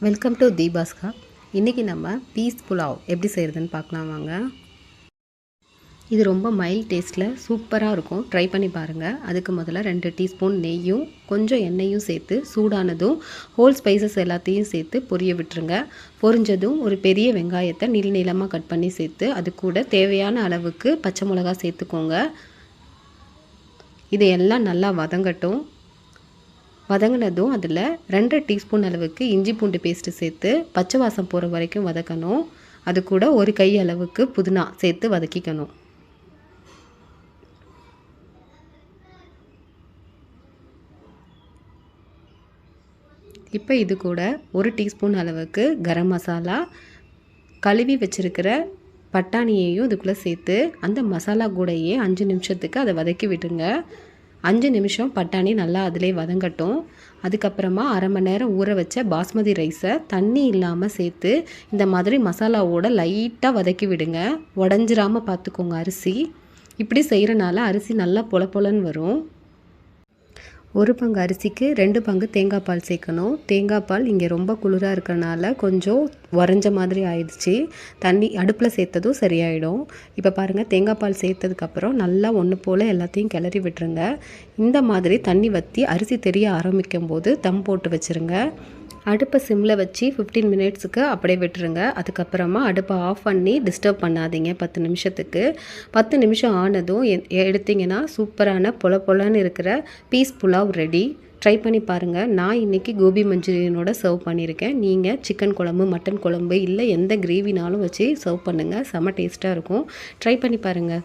Welcome to தீபாஸ்கா. இன்றைக்கி நம்ம piece pulao எப்படி செய்கிறதுன்னு பார்க்கலாம் வாங்க. இது ரொம்ப மைல்ட் டேஸ்ட்டில் சூப்பராக இருக்கும். ட்ரை பண்ணி பாருங்கள். அதுக்கு முதல்ல 2 டீஸ்பூன் நெய்யும் கொஞ்சம் எண்ணெயும் சேர்த்து சூடானதும் ஹோல் ஸ்பைசஸ் எல்லாத்தையும் சேர்த்து பொரிய விட்டுருங்க. பொரிஞ்சதும் ஒரு பெரிய வெங்காயத்தை நீளமாக கட் பண்ணி சேர்த்து அது கூட தேவையான அளவுக்கு பச்சை மிளகா சேர்த்துக்கோங்க. இதையெல்லாம் நல்லா வதங்கட்டும். வதங்கினதும் அதில் 2 டீஸ்பூன் அளவுக்கு இஞ்சி பூண்டு பேஸ்ட்டு சேர்த்து பச்சை வாசம் போகிற வரைக்கும் வதக்கணும். அது கூட ஒரு கை அளவுக்கு புதினா சேர்த்து வதக்கிக்கணும். இப்போ இது கூட 1 டீஸ்பூன் அளவுக்கு கரம் மசாலா, கழுவி வச்சுருக்கிற பட்டாணியையும் இதுக்குள்ளே சேர்த்து அந்த மசாலா கூடையே 5 நிமிஷத்துக்கு அதை வதக்கி விட்டுங்க. 5 நிமிஷம் பட்டாணி நல்லா அதிலே வதங்கட்டும். அதுக்கப்புறமா அரை மணி நேரம் ஊற வச்ச பாஸ்மதி ரைஸை தண்ணி இல்லாமல் சேர்த்து இந்த மாதிரி மசாலாவோட லைட்டாக வதக்கி விடுங்க. உடஞ்சிராமல் பார்த்துக்கோங்க அரிசி. இப்படி செய்கிறனால அரிசி நல்லா பொல பொலன்னு வரும். 1 பங்கு அரிசிக்கு 2 பங்கு தேங்காய் பால் சேர்க்கணும். தேங்காய் பால் இங்கே ரொம்ப குளிராக இருக்கிறனால கொஞ்சம் உறைஞ்ச மாதிரி ஆயிடுச்சு. தண்ணி அடுப்பில் சேர்த்ததும் சரியாயிடும். இப்போ பாருங்கள், தேங்காய் பால் சேர்த்ததுக்கப்புறம் நல்லா ஒன்று போல் எல்லாத்தையும் கிளறி விட்டுருங்க. இந்த மாதிரி தண்ணி வற்றி அரிசி தெரிய ஆரம்பிக்கும் போது தம் போட்டு வச்சுருங்க. அடுப்பை சிம்மில் வச்சு 15 மினிட்ஸுக்கு அப்படியே விட்டுருங்க. அதுக்கப்புறமா அடுப்பை ஆஃப் பண்ணி டிஸ்டர்ப் பண்ணாதீங்க 10 நிமிஷத்துக்கு. 10 நிமிஷம் ஆனதும் எடுத்திங்கன்னா சூப்பரான பொல பொலன்னு இருக்கிற பீஸ் புலாவ் ரெடி. ட்ரை பண்ணி பாருங்கள். நான் இன்றைக்கி கோபி மஞ்சூரியனோட சர்வ் பண்ணியிருக்கேன். நீங்கள் சிக்கன் குழம்பு, மட்டன் குழம்பு இல்லை எந்த கிரேவினாலும் வச்சு சர்வ் பண்ணுங்கள். செம்ம டேஸ்ட்டாக இருக்கும். ட்ரை பண்ணி பாருங்கள்.